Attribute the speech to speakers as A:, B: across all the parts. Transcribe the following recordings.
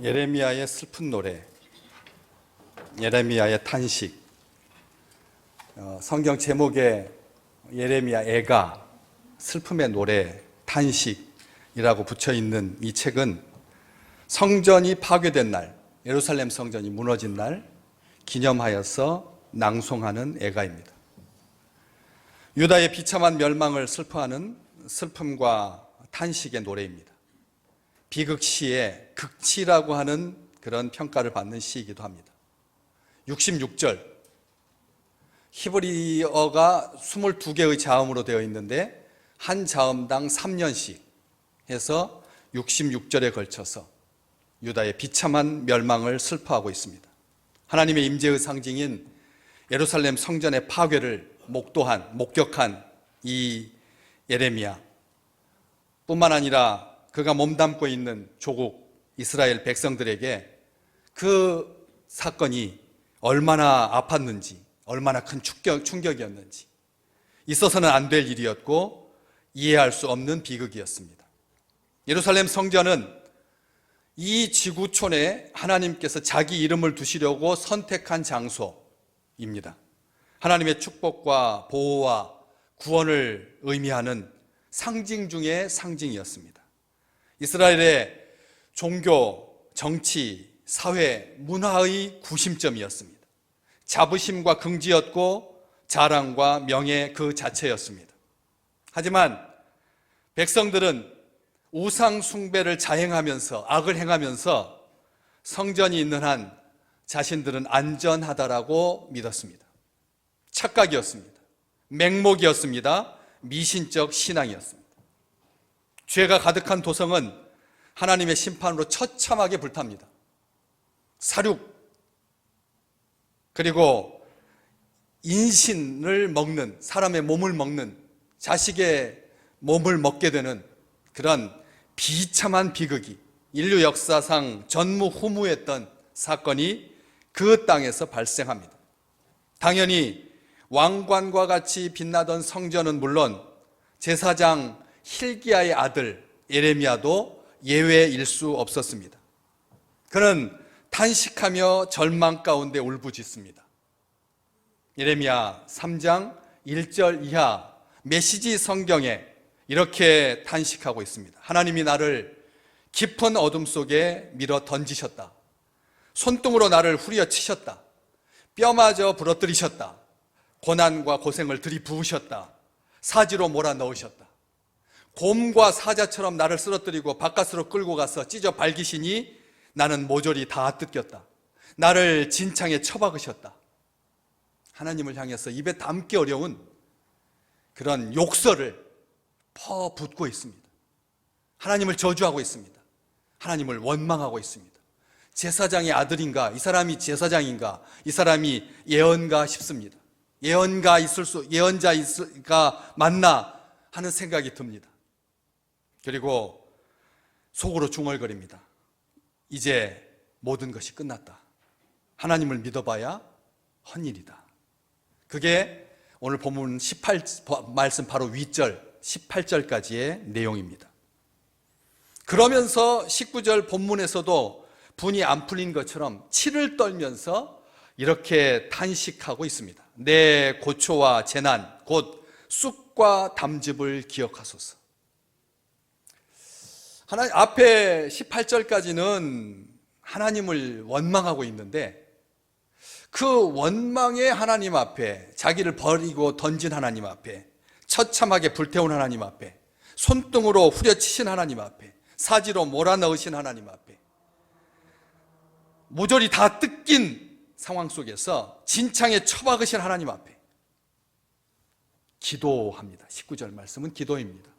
A: 예레미야의 슬픈 노래, 예레미야의 탄식, 성경 제목에 예레미야 애가 슬픔의 노래, 탄식이라고 붙여있는 이 책은 성전이 파괴된 날, 예루살렘 성전이 무너진 날 기념하여서 낭송하는 애가입니다. 유다의 비참한 멸망을 슬퍼하는 슬픔과 탄식의 노래입니다. 비극시의 극치라고 하는 그런 평가를 받는 시이기도 합니다. 66절, 히브리어가 22개의 자음으로 되어 있는데 한 자음당 3년씩 해서 66절에 걸쳐서 유다의 비참한 멸망을 슬퍼하고 있습니다. 하나님의 임재의 상징인 예루살렘 성전의 파괴를 목격한 이 예레미야 뿐만 아니라 그가 몸담고 있는 조국 이스라엘 백성들에게 그 사건이 얼마나 아팠는지, 얼마나 큰 충격이었는지, 있어서는 안 될 일이었고 이해할 수 없는 비극이었습니다. 예루살렘 성전은 이 지구촌에 하나님께서 자기 이름을 두시려고 선택한 장소입니다. 하나님의 축복과 보호와 구원을 의미하는 상징 중의 상징이었습니다. 이스라엘의 종교, 정치, 사회, 문화의 구심점이었습니다. 자부심과 긍지였고 자랑과 명예 그 자체였습니다. 하지만 백성들은 우상 숭배를 자행하면서 악을 행하면서 성전이 있는 한 자신들은 안전하다라고 믿었습니다. 착각이었습니다. 맹목이었습니다. 미신적 신앙이었습니다. 죄가 가득한 도성은 하나님의 심판으로 처참하게 불탑니다. 사륙, 그리고 인신을 먹는, 사람의 몸을 먹는, 자식의 몸을 먹게 되는 그런 비참한 비극이 인류 역사상 전무후무했던 사건이 그 땅에서 발생합니다. 당연히 왕관과 같이 빛나던 성전은 물론 제사장 hil기야의 아들 예레미야도 예외일 수 없었습니다. 그는 탄식하며 절망 가운데 울부짖습니다. 예레미야 3장 1절 이하 메시지 성경에 이렇게 탄식하고 있습니다. 하나님이 나를 깊은 어둠 속에 밀어 던지셨다. 손등으로 나를 후려치셨다. 뼈마저 부러뜨리셨다. 고난과 고생을 들이부으셨다. 사지로 몰아넣으셨다. 곰과 사자처럼 나를 쓰러뜨리고 바깥으로 끌고 가서 찢어 발기시니 나는 모조리 다 뜯겼다. 나를 진창에 쳐박으셨다. 하나님을 향해서 입에 담기 어려운 그런 욕설을 퍼붓고 있습니다. 하나님을 저주하고 있습니다. 하나님을 원망하고 있습니다. 제사장의 아들인가? 이 사람이 제사장인가? 이 사람이 예언가 싶습니다. 예언자가 맞나 하는 생각이 듭니다. 그리고 속으로 중얼거립니다. 이제 모든 것이 끝났다. 하나님을 믿어봐야 헛일이다. 그게 오늘 본문 18 말씀 바로 윗절 18절까지의 내용입니다. 그러면서 19절 본문에서도 분이 안 풀린 것처럼 치를 떨면서 이렇게 탄식하고 있습니다. 내 고초와 재난 곧 쑥과 담즙을 기억하소서. 하나님 앞에 18절까지는 하나님을 원망하고 있는데 그 원망의 하나님 앞에, 자기를 버리고 던진 하나님 앞에, 처참하게 불태운 하나님 앞에, 손등으로 후려치신 하나님 앞에, 사지로 몰아넣으신 하나님 앞에, 모조리 다 뜯긴 상황 속에서 진창에 처박으신 하나님 앞에 기도합니다. 19절 말씀은 기도입니다.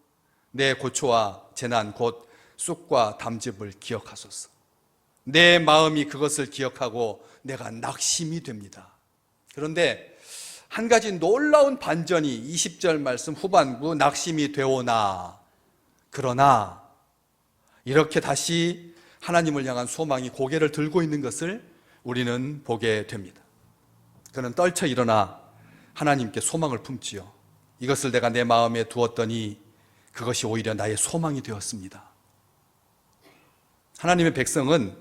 A: 내 고초와 재난 곧 쑥과 담즙을 기억하소서. 내 마음이 그것을 기억하고 내가 낙심이 됩니다. 그런데 한 가지 놀라운 반전이 20절 말씀 후반부 낙심이 되오나 그러나 이렇게 다시 하나님을 향한 소망이 고개를 들고 있는 것을 우리는 보게 됩니다. 그는 떨쳐 일어나 하나님께 소망을 품지요. 이것을 내가 내 마음에 두었더니 그것이 오히려 나의 소망이 되었습니다. 하나님의 백성은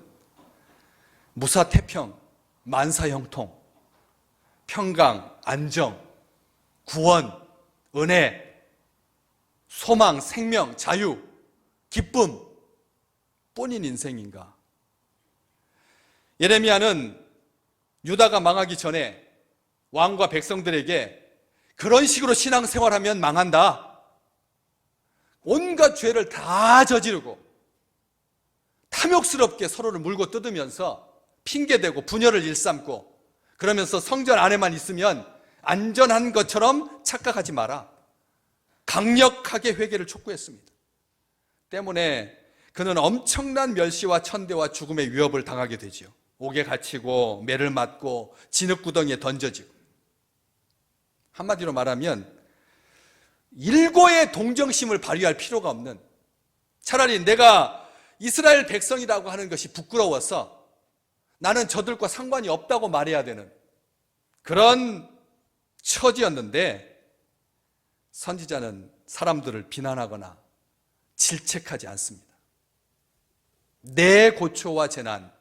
A: 무사태평, 만사형통, 평강, 안정, 구원, 은혜, 소망, 생명, 자유, 기쁨 뿐인 인생인가? 예레미야는 유다가 망하기 전에 왕과 백성들에게 그런 식으로 신앙생활하면 망한다, 온갖 죄를 다 저지르고 탐욕스럽게 서로를 물고 뜯으면서 핑계대고 분열을 일삼고 그러면서 성전 안에만 있으면 안전한 것처럼 착각하지 마라, 강력하게 회개를 촉구했습니다. 때문에 그는 엄청난 멸시와 천대와 죽음의 위협을 당하게 되지요. 옥에 갇히고 매를 맞고 진흙구덩이에 던져지고, 한마디로 말하면 일고의 동정심을 발휘할 필요가 없는, 차라리 내가 이스라엘 백성이라고 하는 것이 부끄러워서 나는 저들과 상관이 없다고 말해야 되는 그런 처지였는데, 선지자는 사람들을 비난하거나 질책하지 않습니다. 내 고초와 재난,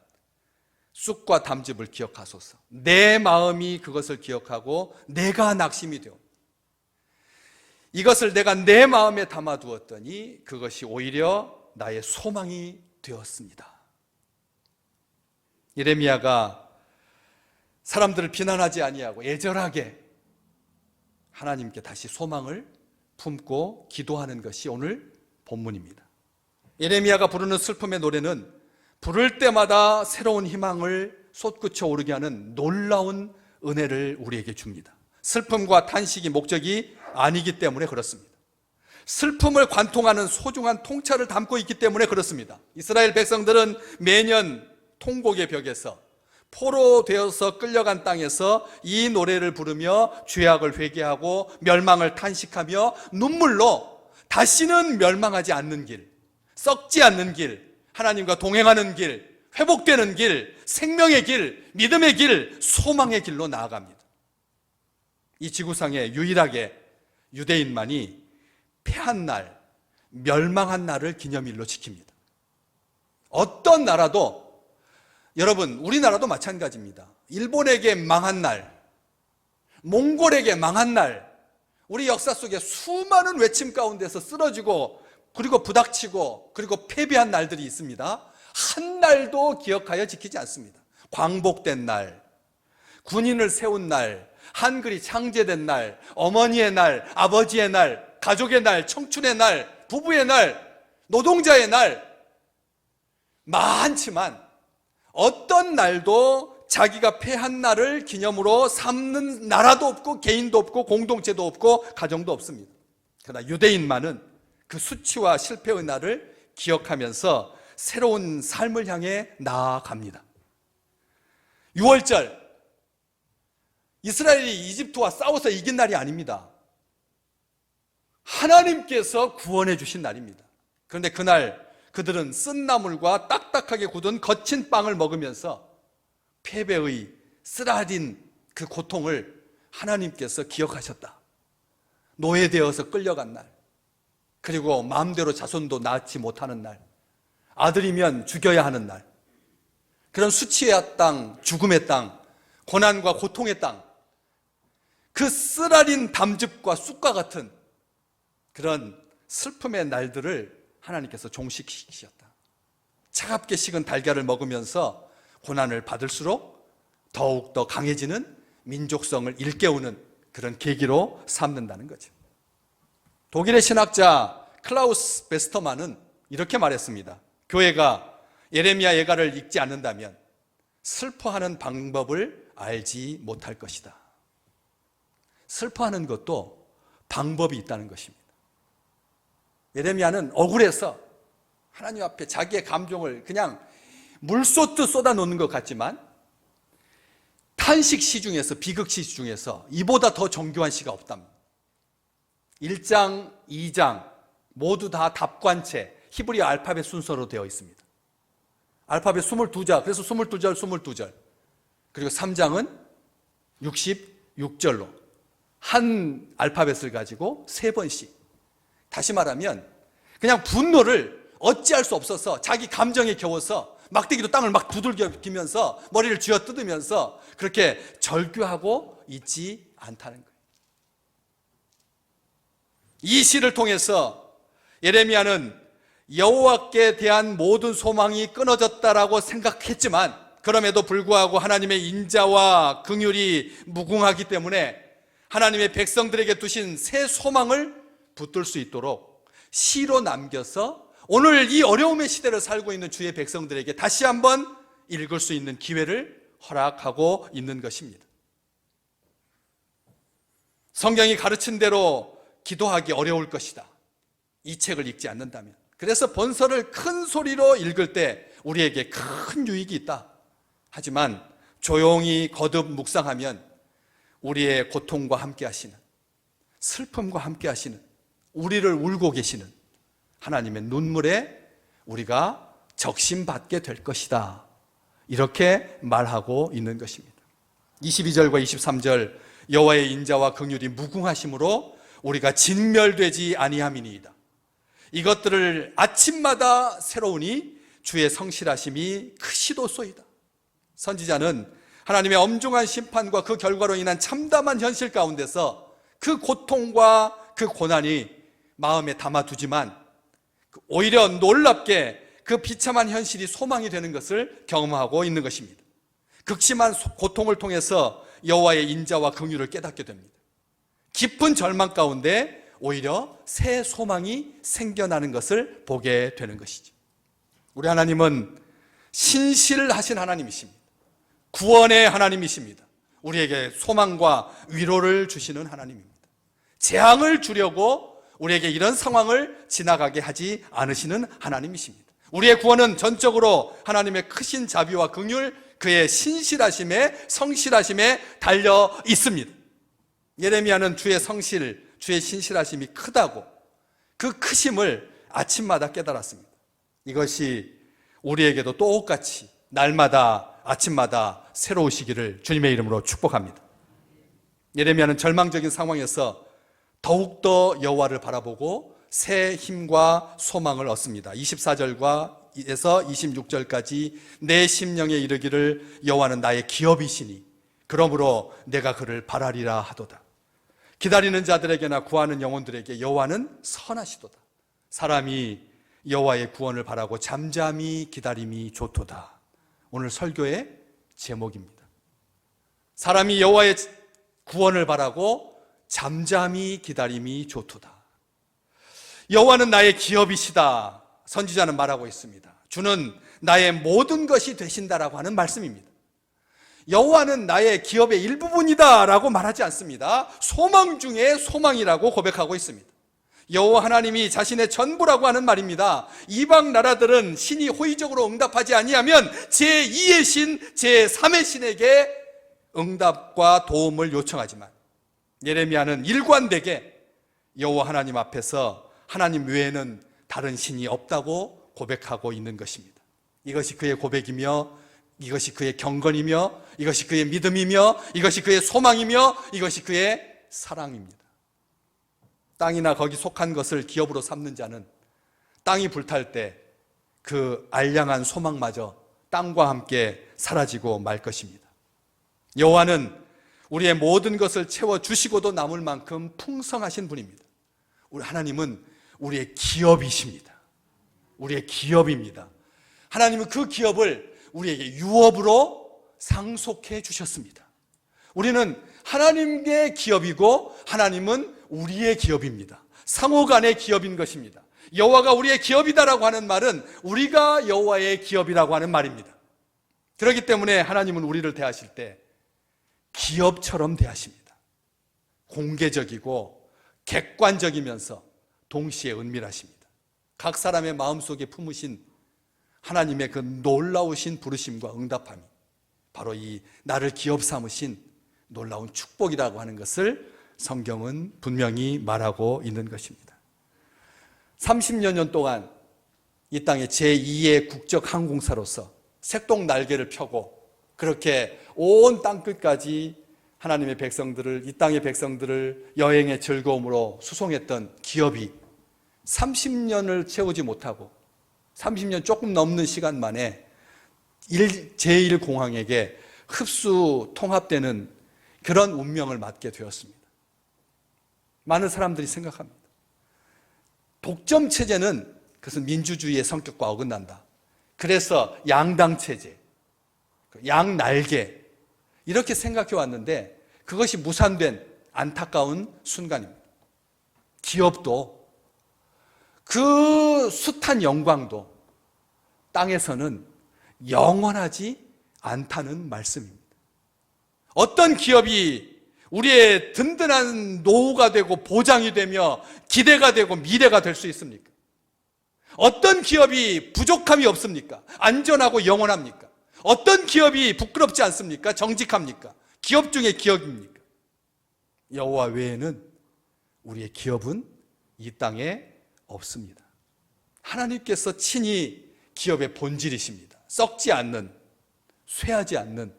A: 쑥과 담즙을 기억하소서. 내 마음이 그것을 기억하고 내가 낙심이 되오. 이것을 내가 내 마음에 담아두었더니 그것이 오히려 나의 소망이 되었습니다. 예레미야가 사람들을 비난하지 아니하고 애절하게 하나님께 다시 소망을 품고 기도하는 것이 오늘 본문입니다. 예레미야가 부르는 슬픔의 노래는 부를 때마다 새로운 희망을 솟구쳐 오르게 하는 놀라운 은혜를 우리에게 줍니다. 슬픔과 탄식이 목적이 아니기 때문에 그렇습니다. 슬픔을 관통하는 소중한 통찰을 담고 있기 때문에 그렇습니다. 이스라엘 백성들은 매년 통곡의 벽에서, 포로되어서 끌려간 땅에서 이 노래를 부르며 죄악을 회개하고 멸망을 탄식하며 눈물로 다시는 멸망하지 않는 길, 썩지 않는 길, 하나님과 동행하는 길, 회복되는 길, 생명의 길, 믿음의 길, 소망의 길로 나아갑니다. 이 지구상에 유일하게 유대인만이 패한 날, 멸망한 날을 기념일로 지킵니다. 어떤 나라도, 여러분 우리나라도 마찬가지입니다. 일본에게 망한 날, 몽골에게 망한 날, 우리 역사 속에 수많은 외침 가운데서 쓰러지고 그리고 부닥치고 그리고 패배한 날들이 있습니다. 한 날도 기억하여 지키지 않습니다. 광복된 날, 군인을 세운 날, 한글이 창제된 날, 어머니의 날, 아버지의 날, 가족의 날, 청춘의 날, 부부의 날, 노동자의 날, 많지만 어떤 날도 자기가 패한 날을 기념으로 삼는 나라도 없고 개인도 없고 공동체도 없고 가정도 없습니다. 그러나 유대인만은 그 수치와 실패의 날을 기억하면서 새로운 삶을 향해 나아갑니다. 6월절, 이스라엘이 이집트와 싸워서 이긴 날이 아닙니다. 하나님께서 구원해 주신 날입니다. 그런데 그날 그들은 쓴 나물과 딱딱하게 굳은 거친 빵을 먹으면서 패배의 쓰라린 그 고통을 하나님께서 기억하셨다. 노예되어서 끌려간 날, 그리고 마음대로 자손도 낳지 못하는 날, 아들이면 죽여야 하는 날, 그런 수치의 땅, 죽음의 땅, 고난과 고통의 땅, 그 쓰라린 담즙과 쑥과 같은 그런 슬픔의 날들을 하나님께서 종식시키셨다. 차갑게 식은 달걀을 먹으면서 고난을 받을수록 더욱더 강해지는 민족성을 일깨우는 그런 계기로 삼는다는 거죠. 독일의 신학자 클라우스 베스터만은 이렇게 말했습니다. 교회가 예레미야 예가를 읽지 않는다면 슬퍼하는 방법을 알지 못할 것이다. 슬퍼하는 것도 방법이 있다는 것입니다. 예레미야는 억울해서 하나님 앞에 자기의 감정을 그냥 물 쏟듯 쏟아놓는 것 같지만 탄식 시 중에서, 비극시 중에서 이보다 더 정교한 시가 없답니다. 1장, 2장 모두 다 답관체, 히브리 알파벳 순서로 되어 있습니다. 알파벳 22자, 그래서 22절, 22절. 그리고 3장은 66절로 한 알파벳을 가지고 3번씩. 다시 말하면 그냥 분노를 어찌할 수 없어서 자기 감정에 겨워서 막대기로 땅을 막 두들기면서 머리를 쥐어뜯으면서 그렇게 절규하고 있지 않다는 거예요. 이 시를 통해서 예레미야는 여호와께 대한 모든 소망이 끊어졌다라고 생각했지만 그럼에도 불구하고 하나님의 인자와 긍휼이 무궁하기 때문에 하나님의 백성들에게 두신 새 소망을 붙들 수 있도록 시로 남겨서 오늘 이 어려움의 시대를 살고 있는 주의 백성들에게 다시 한번 읽을 수 있는 기회를 허락하고 있는 것입니다. 성경이 가르친 대로 기도하기 어려울 것이다, 이 책을 읽지 않는다면. 그래서 본서를 큰 소리로 읽을 때 우리에게 큰 유익이 있다. 하지만 조용히 거듭 묵상하면 우리의 고통과 함께 하시는, 슬픔과 함께 하시는, 우리를 울고 계시는 하나님의 눈물에 우리가 적심받게 될 것이다, 이렇게 말하고 있는 것입니다. 22절과 23절, 여호와의 인자와 긍휼이 무궁하심으로 우리가 진멸되지 아니함이니이다. 이것들을 아침마다 새로우니 주의 성실하심이 크시도소이다. 선지자는 하나님의 엄중한 심판과 그 결과로 인한 참담한 현실 가운데서 그 고통과 그 고난이 마음에 담아두지만 오히려 놀랍게 그 비참한 현실이 소망이 되는 것을 경험하고 있는 것입니다. 극심한 고통을 통해서 여호와의 인자와 긍휼을 깨닫게 됩니다. 깊은 절망 가운데 오히려 새 소망이 생겨나는 것을 보게 되는 것이죠. 우리 하나님은 신실하신 하나님이십니다. 구원의 하나님이십니다. 우리에게 소망과 위로를 주시는 하나님입니다. 재앙을 주려고 우리에게 이런 상황을 지나가게 하지 않으시는 하나님이십니다. 우리의 구원은 전적으로 하나님의 크신 자비와 긍휼, 그의 신실하심에, 성실하심에 달려 있습니다. 예레미야는 주의 성실, 주의 신실하심이 크다고, 그 크심을 아침마다 깨달았습니다. 이것이 우리에게도 똑같이 날마다 아침마다 새로우시기를 주님의 이름으로 축복합니다. 예레미야는 절망적인 상황에서 더욱더 여호와를 바라보고 새 힘과 소망을 얻습니다. 24절과 에서 26절까지 내 심령에 이르기를 여호와는 나의 기업이시니 그러므로 내가 그를 바라리라 하도다. 기다리는 자들에게나 구하는 영혼들에게 여호와는 선하시도다. 사람이 여호와의 구원을 바라고 잠잠히 기다림이 좋도다. 오늘 설교의 제목입니다. 사람이 여호와의 구원을 바라고 잠잠히 기다림이 좋도다. 여호와는 나의 기업이시다. 선지자는 말하고 있습니다. 주는 나의 모든 것이 되신다라고 하는 말씀입니다. 여호와는 나의 기업의 일부분이다 라고 말하지 않습니다. 소망 중에 소망이라고 고백하고 있습니다. 여호와 하나님이 자신의 전부라고 하는 말입니다. 이방 나라들은 신이 호의적으로 응답하지 아니하면 제2의 신, 제3의 신에게 응답과 도움을 요청하지만 예레미야는 일관되게 여호와 하나님 앞에서 하나님 외에는 다른 신이 없다고 고백하고 있는 것입니다. 이것이 그의 고백이며, 이것이 그의 경건이며, 이것이 그의 믿음이며, 이것이 그의 소망이며, 이것이 그의 사랑입니다. 땅이나 거기 속한 것을 기업으로 삼는 자는 땅이 불탈 때 그 알량한 소망마저 땅과 함께 사라지고 말 것입니다. 여호와는 우리의 모든 것을 채워주시고도 남을 만큼 풍성하신 분입니다. 우리 하나님은 우리의 기업이십니다. 우리의 기업입니다. 하나님은 그 기업을 우리에게 유업으로 상속해 주셨습니다. 우리는 하나님의 기업이고 하나님은 우리의 기업입니다. 상호 간의 기업인 것입니다. 여호와가 우리의 기업이다라고 하는 말은 우리가 여호와의 기업이라고 하는 말입니다. 그렇기 때문에 하나님은 우리를 대하실 때 기업처럼 대하십니다. 공개적이고 객관적이면서 동시에 은밀하십니다. 각 사람의 마음속에 품으신 하나님의 그 놀라우신 부르심과 응답함이 바로 이 나를 기업 삼으신 놀라운 축복이라고 하는 것을 성경은 분명히 말하고 있는 것입니다. 30여 년 동안 이 땅의 제2의 국적 항공사로서 색동 날개를 펴고 그렇게 온 땅끝까지 하나님의 백성들을, 이 땅의 백성들을 여행의 즐거움으로 수송했던 기업이 30년을 채우지 못하고 30년 조금 넘는 시간 만에 제1공항에게 흡수 통합되는 그런 운명을 맞게 되었습니다. 많은 사람들이 생각합니다. 독점 체제는 그것은 민주주의의 성격과 어긋난다. 그래서 양당 체제, 양날개 이렇게 생각해 왔는데 그것이 무산된 안타까운 순간입니다. 기업도 그 숱한 영광도 땅에서는 영원하지 않다는 말씀입니다. 어떤 기업이 우리의 든든한 노후가 되고 보장이 되며 기대가 되고 미래가 될 수 있습니까? 어떤 기업이 부족함이 없습니까? 안전하고 영원합니까? 어떤 기업이 부끄럽지 않습니까? 정직합니까? 기업 중에 기업입니까? 여호와 외에는 우리의 기업은 이 땅에 없습니다. 하나님께서 친히 기업의 본질이십니다. 썩지 않는, 쇠하지 않는,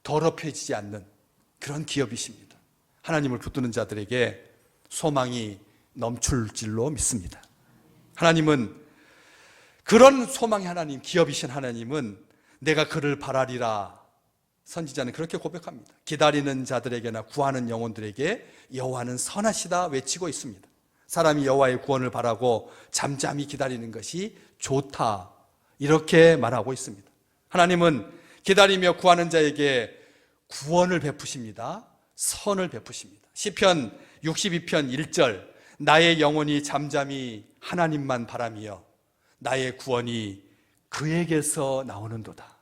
A: 더럽혀지지 않는 그런 기업이십니다. 하나님을 붙드는 자들에게 소망이 넘칠 줄로 믿습니다. 하나님은 그런 소망의 하나님, 기업이신 하나님은 내가 그를 바라리라. 선지자는 그렇게 고백합니다. 기다리는 자들에게나 구하는 영혼들에게 여호와는 선하시다 외치고 있습니다. 사람이 여호와의 구원을 바라고 잠잠히 기다리는 것이 좋다, 이렇게 말하고 있습니다. 하나님은 기다리며 구하는 자에게 구원을 베푸십니다. 선을 베푸십니다. 시편 62편 1절, 나의 영혼이 잠잠히 하나님만 바라며 나의 구원이 그에게서 나오는도다.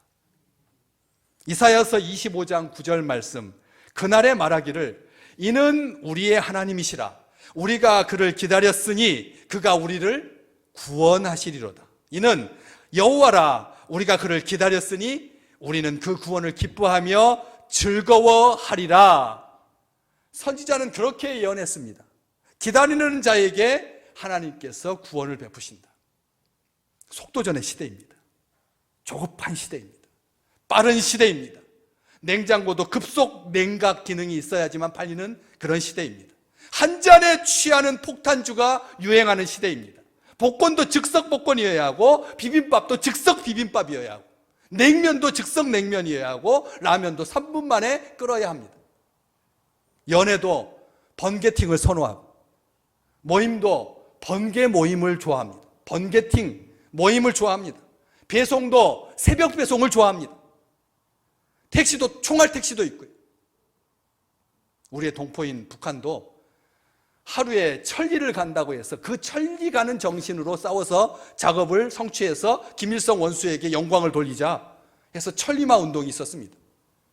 A: 이사야서 25장 9절 말씀, 그날에 말하기를 이는 우리의 하나님이시라. 우리가 그를 기다렸으니 그가 우리를 구원하시리로다. 이는 여호와라. 우리가 그를 기다렸으니 우리는 그 구원을 기뻐하며 즐거워하리라. 선지자는 그렇게 예언했습니다. 기다리는 자에게 하나님께서 구원을 베푸신다. 속도전의 시대입니다. 조급한 시대입니다. 빠른 시대입니다. 냉장고도 급속 냉각 기능이 있어야지만 팔리는 그런 시대입니다. 한 잔에 취하는 폭탄주가 유행하는 시대입니다. 복권도 즉석 복권이어야 하고 비빔밥도 즉석 비빔밥이어야 하고 냉면도 즉석 냉면이어야 하고 라면도 3분 만에 끓어야 합니다. 연애도 번개팅을 선호하고 모임도 번개 모임을 좋아합니다. 번개팅 모임을 좋아합니다. 배송도 새벽 배송을 좋아합니다. 택시도 총알 택시도 있고요. 우리의 동포인 북한도 하루에 천리를 간다고 해서 그 천리 가는 정신으로 싸워서 작업을 성취해서 김일성 원수에게 영광을 돌리자 해서 천리마 운동이 있었습니다.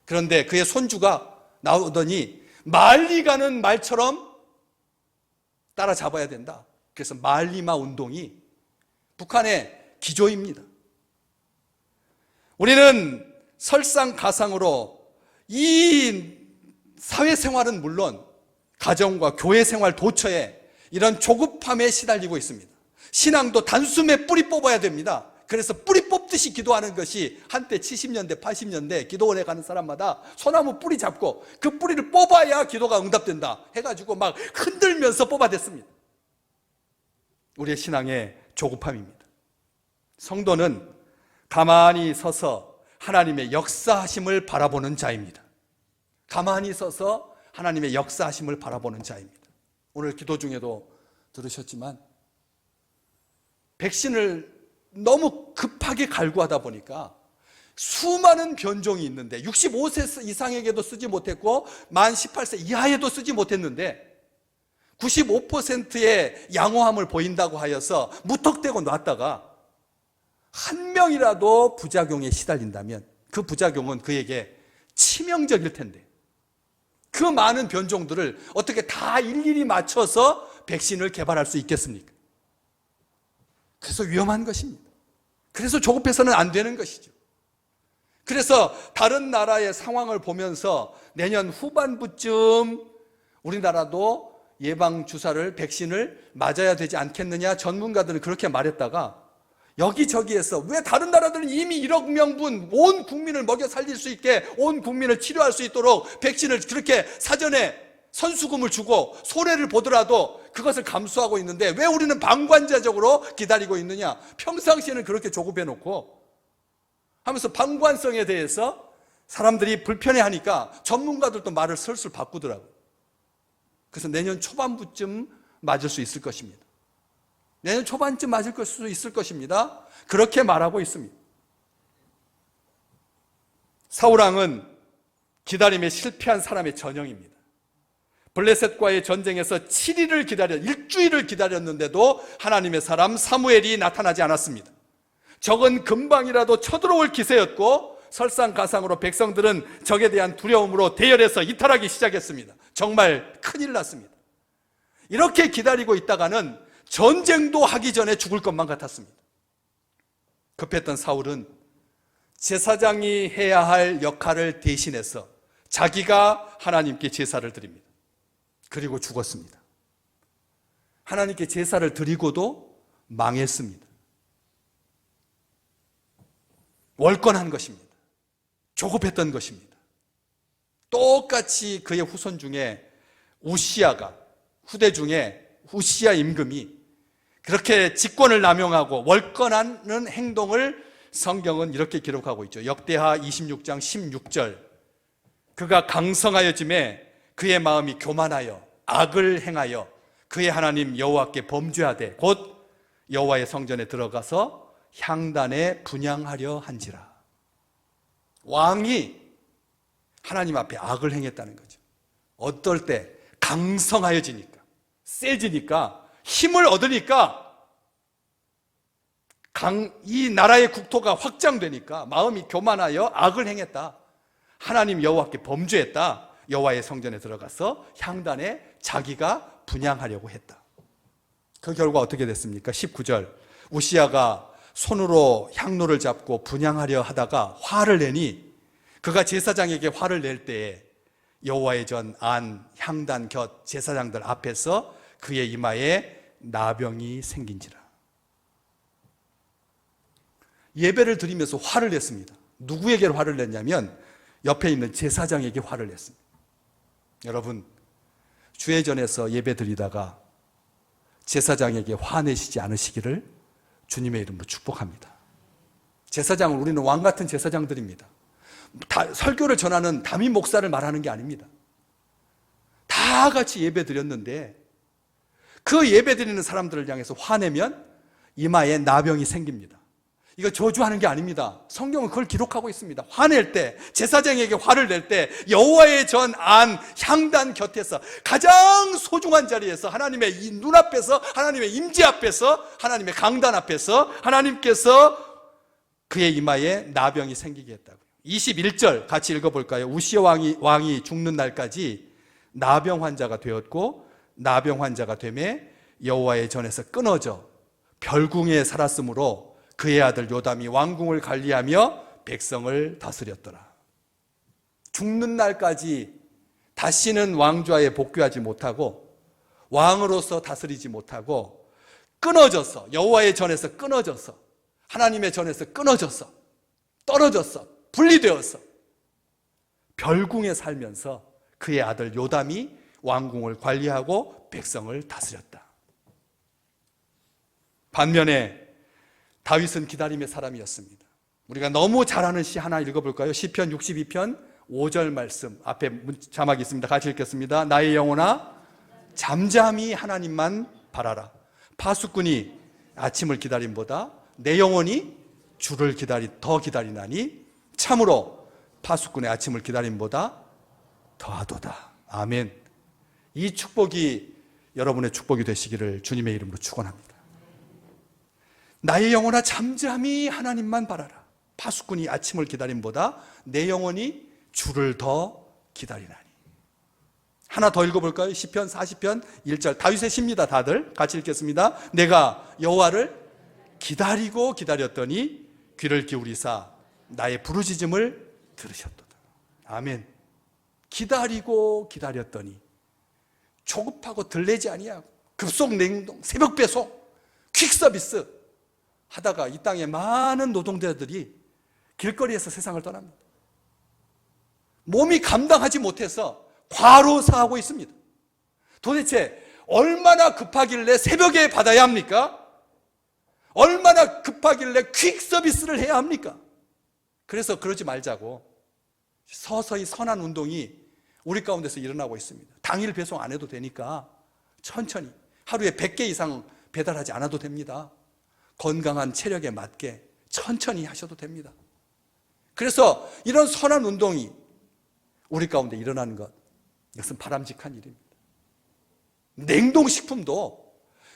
A: 그런데 그의 손주가 나오더니 말리 가는 말처럼 따라잡아야 된다. 그래서 말리마 운동이 북한의 기조입니다. 우리는 설상가상으로 이 사회생활은 물론 가정과 교회생활 도처에 이런 조급함에 시달리고 있습니다. 신앙도 단숨에 뿌리 뽑아야 됩니다. 그래서 뿌리 뽑듯이 기도하는 것이 한때 70년대 80년대 기도원에 가는 사람마다 소나무 뿌리 잡고 그 뿌리를 뽑아야 기도가 응답된다 해가지고 막 흔들면서 뽑아댔습니다. 우리의 신앙의 조급함입니다. 성도는 가만히 서서 하나님의 역사하심을 바라보는 자입니다. 가만히 서서 하나님의 역사하심을 바라보는 자입니다. 오늘 기도 중에도 들으셨지만 백신을 너무 급하게 갈구하다 보니까 수많은 변종이 있는데 65세 이상에게도 쓰지 못했고 만 18세 이하에도 쓰지 못했는데 95%의 양호함을 보인다고 하여서 무턱대고 놨다가 한 명이라도 부작용에 시달린다면 그 부작용은 그에게 치명적일 텐데 그 많은 변종들을 어떻게 다 일일이 맞춰서 백신을 개발할 수 있겠습니까? 그래서 위험한 것입니다. 그래서 조급해서는 안 되는 것이죠. 그래서 다른 나라의 상황을 보면서 내년 후반부쯤 우리나라도 예방주사를, 백신을 맞아야 되지 않겠느냐 전문가들은 그렇게 말했다가 여기저기에서 왜 다른 나라들은 이미 1억 명분 온 국민을 먹여 살릴 수 있게 온 국민을 치료할 수 있도록 백신을 그렇게 사전에 선수금을 주고 손해를 보더라도 그것을 감수하고 있는데 왜 우리는 방관자적으로 기다리고 있느냐? 평상시에는 그렇게 조급해 놓고 하면서 방관성에 대해서 사람들이 불편해하니까 전문가들도 말을 슬슬 바꾸더라고요. 그래서 내년 초반부쯤 맞을 수 있을 것입니다. 내년 초반쯤 맞을 수 있을 것입니다. 그렇게 말하고 있습니다. 사울왕은 기다림에 실패한 사람의 전형입니다. 블레셋과의 전쟁에서 7일을 일주일을 기다렸는데도 하나님의 사람 사무엘이 나타나지 않았습니다. 적은 금방이라도 쳐들어올 기세였고 설상가상으로 백성들은 적에 대한 두려움으로 대열해서 이탈하기 시작했습니다. 정말 큰일 났습니다. 이렇게 기다리고 있다가는 전쟁도 하기 전에 죽을 것만 같았습니다. 급했던 사울은 제사장이 해야 할 역할을 대신해서 자기가 하나님께 제사를 드립니다. 그리고 죽었습니다. 하나님께 제사를 드리고도 망했습니다. 월권한 것입니다. 조급했던 것입니다. 똑같이 그의 후손 중에 우시야가, 후대 중에 우시야 임금이 그렇게 직권을 남용하고 월권하는 행동을 성경은 이렇게 기록하고 있죠. 역대하 26장 16절. 그가 강성하여짐에 그의 마음이 교만하여 악을 행하여 그의 하나님 여호와께 범죄하되 곧 여호와의 성전에 들어가서 향단에 분향하려 한지라. 왕이 하나님 앞에 악을 행했다는 거죠. 어떨 때 강성하여지니까, 세지니까, 힘을 얻으니까, 이 나라의 국토가 확장되니까 마음이 교만하여 악을 행했다. 하나님 여호와께 범죄했다. 여호와의 성전에 들어가서 향단에 자기가 분향하려고 했다. 그 결과 어떻게 됐습니까? 19절. 우시야가 손으로 향로를 잡고 분향하려 하다가 화를 내니 그가 제사장에게 화를 낼 때에 여호와의 전 안 향단 곁 제사장들 앞에서 그의 이마에 나병이 생긴지라. 예배를 드리면서 화를 냈습니다. 누구에게 화를 냈냐면 옆에 있는 제사장에게 화를 냈습니다. 여러분, 주회전에서 예배 드리다가 제사장에게 화내시지 않으시기를 주님의 이름으로 축복합니다. 제사장은 우리는 왕같은 제사장들입니다. 설교를 전하는 담임 목사를 말하는 게 아닙니다. 다 같이 예배 드렸는데 그 예배 드리는 사람들을 향해서 화내면 이마에 나병이 생깁니다. 이거 저주하는 게 아닙니다. 성경은 그걸 기록하고 있습니다. 화낼 때, 제사장에게 화를 낼 때 여호와의 전 안 향단 곁에서 가장 소중한 자리에서 하나님의 이 눈앞에서, 하나님의 임재 앞에서, 하나님의 강단 앞에서 하나님께서 그의 이마에 나병이 생기게 했다고요. 21절 같이 읽어볼까요? 우시야 왕이 죽는 날까지 나병 환자가 되었고 나병 환자가 되매 여호와의 전에서 끊어져 별궁에 살았으므로 그의 아들 요담이 왕궁을 관리하며 백성을 다스렸더라. 죽는 날까지 다시는 왕좌에 복귀하지 못하고 왕으로서 다스리지 못하고 끊어져서, 여호와의 전에서 끊어져서, 하나님의 전에서 끊어져서, 떨어져서, 분리되어서 별궁에 살면서 그의 아들 요담이 왕궁을 관리하고 백성을 다스렸다. 반면에 다윗은 기다림의 사람이었습니다. 우리가 너무 잘 아는 시 하나 읽어볼까요? 시편 62편 5절 말씀, 앞에 자막이 있습니다. 같이 읽겠습니다. 나의 영혼아 잠잠히 하나님만 바라라. 파수꾼이 아침을 기다림보다 내 영혼이 주를 더 기다리나니 참으로 파수꾼의 아침을 기다림보다 더하도다. 아멘. 이 축복이 여러분의 축복이 되시기를 주님의 이름으로 축원합니다. 나의 영혼아 잠잠히 하나님만 바라라. 파수꾼이 아침을 기다림보다 내 영혼이 주를 더 기다리나니. 하나 더 읽어볼까요? 시편 40편 1절 다윗의 시입니다. 다들 같이 읽겠습니다. 내가 여호와를 기다리고 기다렸더니 귀를 기울이사 나의 부르짖음을 들으셨도다. 아멘. 기다리고 기다렸더니 조급하고 들레지 아니하고 급속 냉동 새벽 배송 퀵 서비스 하다가 이 땅에 많은 노동자들이 길거리에서 세상을 떠납니다. 몸이 감당하지 못해서 과로사하고 있습니다. 도대체 얼마나 급하길래 새벽에 받아야 합니까? 얼마나 급하길래 퀵 서비스를 해야 합니까? 그래서 그러지 말자고 서서히 선한 운동이 우리 가운데서 일어나고 있습니다. 당일 배송 안 해도 되니까 천천히 하루에 100개 이상 배달하지 않아도 됩니다. 건강한 체력에 맞게 천천히 하셔도 됩니다. 그래서 이런 선한 운동이 우리 가운데 일어나는 것, 이것은 바람직한 일입니다. 냉동식품도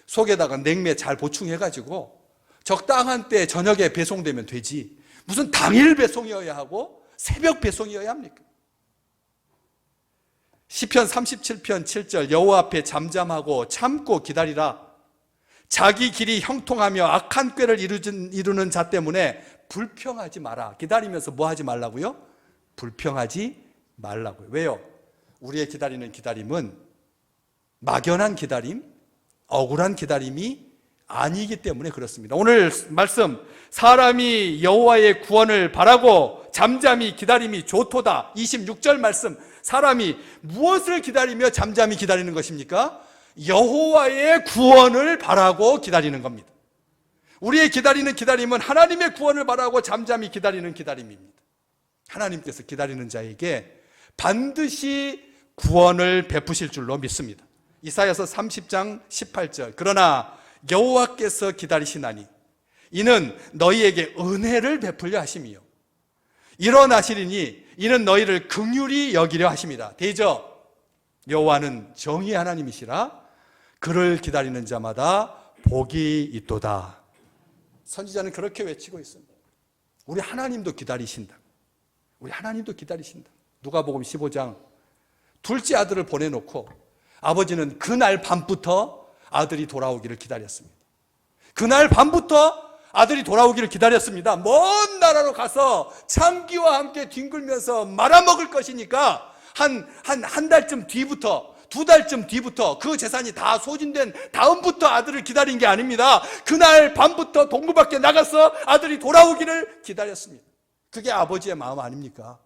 A: 속에다가 냉매 잘 보충해가지고 적당한 때 저녁에 배송되면 되지, 무슨 당일 배송이어야 하고 새벽 배송이어야 합니까? 시편 37편 7절, 여호와 앞에 잠잠하고 참고 기다리라. 자기 길이 형통하며 악한 꾀를 이루는 자 때문에 불평하지 마라. 기다리면서 뭐 하지 말라고요? 불평하지 말라고요. 왜요? 우리의 기다리는 기다림은 막연한 기다림, 억울한 기다림이 아니기 때문에 그렇습니다. 오늘 말씀, 사람이 여호와의 구원을 바라고 잠잠히 기다림이 좋도다. 26절 말씀, 사람이 무엇을 기다리며 잠잠히 기다리는 것입니까? 여호와의 구원을 바라고 기다리는 겁니다. 우리의 기다리는 기다림은 하나님의 구원을 바라고 잠잠히 기다리는 기다림입니다. 하나님께서 기다리는 자에게 반드시 구원을 베푸실 줄로 믿습니다. 이사야서 30장 18절, 그러나 여호와께서 기다리시나니 이는 너희에게 은혜를 베풀려 하심이요 일어나시리니 이는 너희를 긍휼히 여기려 하심이라. 대저 여호와는 정의의 하나님이시라. 그를 기다리는 자마다 복이 있도다. 선지자는 그렇게 외치고 있습니다. 우리 하나님도 기다리신다. 우리 하나님도 기다리신다. 누가복음 15장, 둘째 아들을 보내놓고 아버지는 그날 밤부터 아들이 돌아오기를 기다렸습니다. 그날 밤부터 아들이 돌아오기를 기다렸습니다. 먼 나라로 가서 참기와 함께 뒹굴면서 말아먹을 것이니까 한 달쯤 뒤부터, 2달쯤 뒤부터, 그 재산이 다 소진된 다음부터 아들을 기다린 게 아닙니다. 그날 밤부터 동부 밖에 나가서 아들이 돌아오기를 기다렸습니다. 그게 아버지의 마음 아닙니까?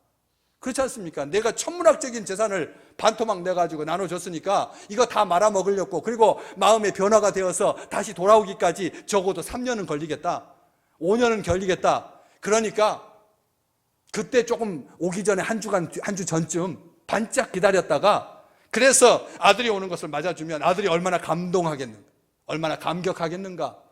A: 그렇지 않습니까? 내가 천문학적인 재산을 반토막 내가지고 나눠줬으니까 이거 다 말아먹으려고, 그리고 마음의 변화가 되어서 다시 돌아오기까지 적어도 3년은 걸리겠다, 5년은 걸리겠다. 그러니까 그때 조금 오기 전에 한 주 전쯤 반짝 기다렸다가, 그래서 아들이 오는 것을 맞아주면 아들이 얼마나 감동하겠는가, 얼마나 감격하겠는가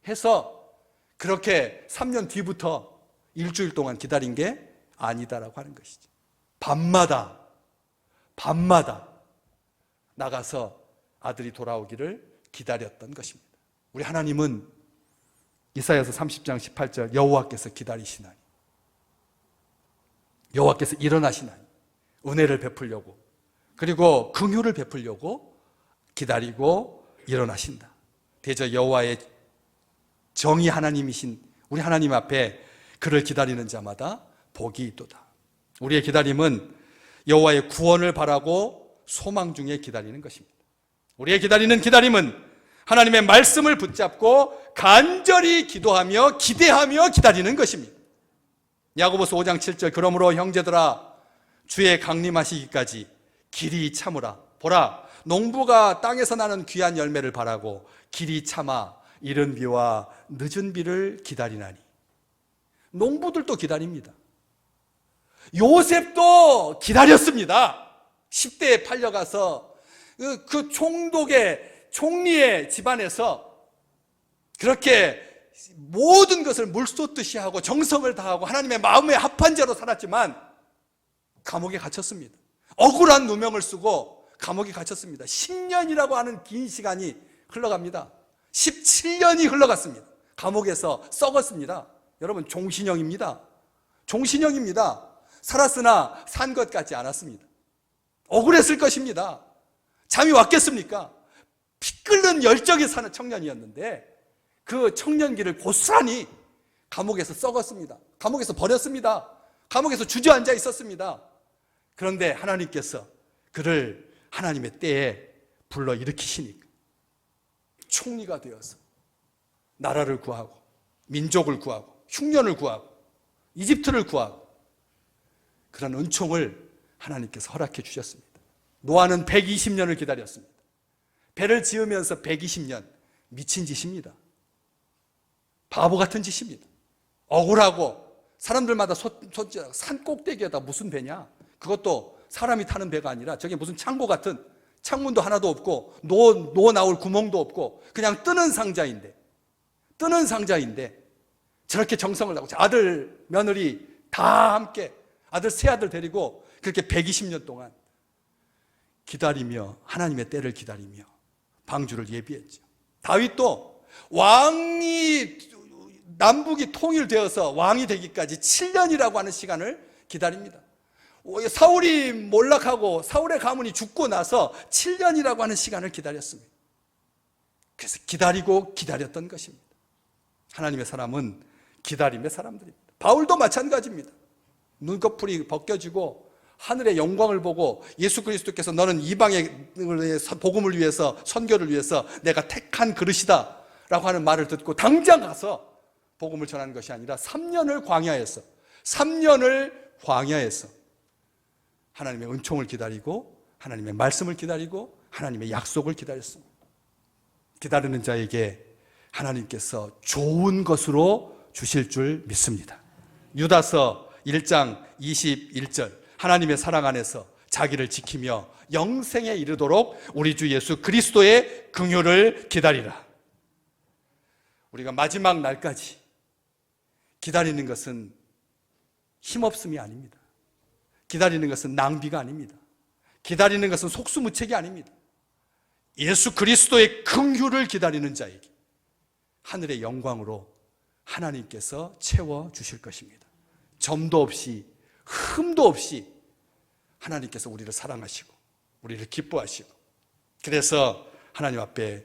A: 해서 그렇게 3년 뒤부터 일주일 동안 기다린 게 아니다라고 하는 것이죠. 밤마다 나가서 아들이 돌아오기를 기다렸던 것입니다. 우리 하나님은 이사야서 30장 18절, 여호와께서 기다리시나니, 여호와께서 일어나시나니, 은혜를 베풀려고, 그리고 긍휼을 베풀려고 기다리고 일어나신다. 대저 여호와의 정의 하나님이신 우리 하나님 앞에 그를 기다리는 자마다 복이 있도다. 우리의 기다림은 여호와의 구원을 바라고 소망 중에 기다리는 것입니다. 우리의 기다리는 기다림은 하나님의 말씀을 붙잡고 간절히 기도하며 기대하며 기다리는 것입니다. 야고보서 5장 7절, 그러므로 형제들아 주의 강림하시기까지 길이 참으라. 보라, 농부가 땅에서 나는 귀한 열매를 바라고 길이 참아 이른 비와 늦은 비를 기다리나니. 농부들도 기다립니다. 요셉도 기다렸습니다. 10대에 팔려가서 그 총리의 집안에서 그렇게 모든 것을 물쏟듯이 하고 정성을 다하고 하나님의 마음에 합한 자로 살았지만 감옥에 갇혔습니다. 억울한 누명을 쓰고 감옥에 갇혔습니다. 10년이라고 하는 긴 시간이 흘러갑니다. 17년이 흘러갔습니다. 감옥에서 썩었습니다. 여러분, 종신형입니다. 종신형입니다. 살았으나 산 것 같지 않았습니다. 억울했을 것입니다. 잠이 왔겠습니까? 피 끓는 열정에 사는 청년이었는데 그 청년기를 고스란히 감옥에서 썩었습니다. 감옥에서 버렸습니다. 감옥에서 주저앉아 있었습니다. 그런데 하나님께서 그를 하나님의 때에 불러 일으키시니까 총리가 되어서 나라를 구하고 민족을 구하고 흉년을 구하고 이집트를 구하고 그런 은총을 하나님께서 허락해 주셨습니다. 노아는 120년을 기다렸습니다. 배를 지으면서 120년, 미친 짓입니다. 바보 같은 짓입니다. 억울하고 사람들마다 산 꼭대기에다 무슨 배냐? 그것도 사람이 타는 배가 아니라 저게 무슨 창고 같은, 창문도 하나도 없고 노 나올 구멍도 없고 그냥 뜨는 상자인데 저렇게 정성을 다하고 아들 며느리 다 함께 아들 세 아들 데리고 그렇게 120년 동안 기다리며 하나님의 때를 기다리며 방주를 예비했죠. 다윗도 왕이 남북이 통일되어서 왕이 되기까지 7년이라고 하는 시간을 기다립니다. 사울이 몰락하고 사울의 가문이 죽고 나서 7년이라고 하는 시간을 기다렸습니다. 그래서 기다리고 기다렸던 것입니다. 하나님의 사람은 기다림의 사람들입니다. 바울도 마찬가지입니다. 눈꺼풀이 벗겨지고 하늘의 영광을 보고 예수 그리스도께서 너는 이방의 복음을 위해서 선교를 위해서 내가 택한 그릇이다 라고 하는 말을 듣고 당장 가서 복음을 전하는 것이 아니라 3년을 광야에서 하나님의 은총을 기다리고 하나님의 말씀을 기다리고 하나님의 약속을 기다렸습니다. 기다리는 자에게 하나님께서 좋은 것으로 주실 줄 믿습니다. 유다서 1장 21절 하나님의 사랑 안에서 자기를 지키며 영생에 이르도록 우리 주 예수 그리스도의 긍휼을 기다리라. 우리가 마지막 날까지 기다리는 것은 힘없음이 아닙니다. 기다리는 것은 낭비가 아닙니다. 기다리는 것은 속수무책이 아닙니다. 예수 그리스도의 긍휼을 기다리는 자에게 하늘의 영광으로 하나님께서 채워주실 것입니다. 점도 없이 흠도 없이 하나님께서 우리를 사랑하시고 우리를 기뻐하시고 그래서 하나님 앞에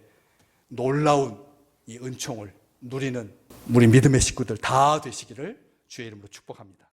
A: 놀라운 이 은총을 누리는 우리 믿음의 식구들 다 되시기를 주의 이름으로 축복합니다.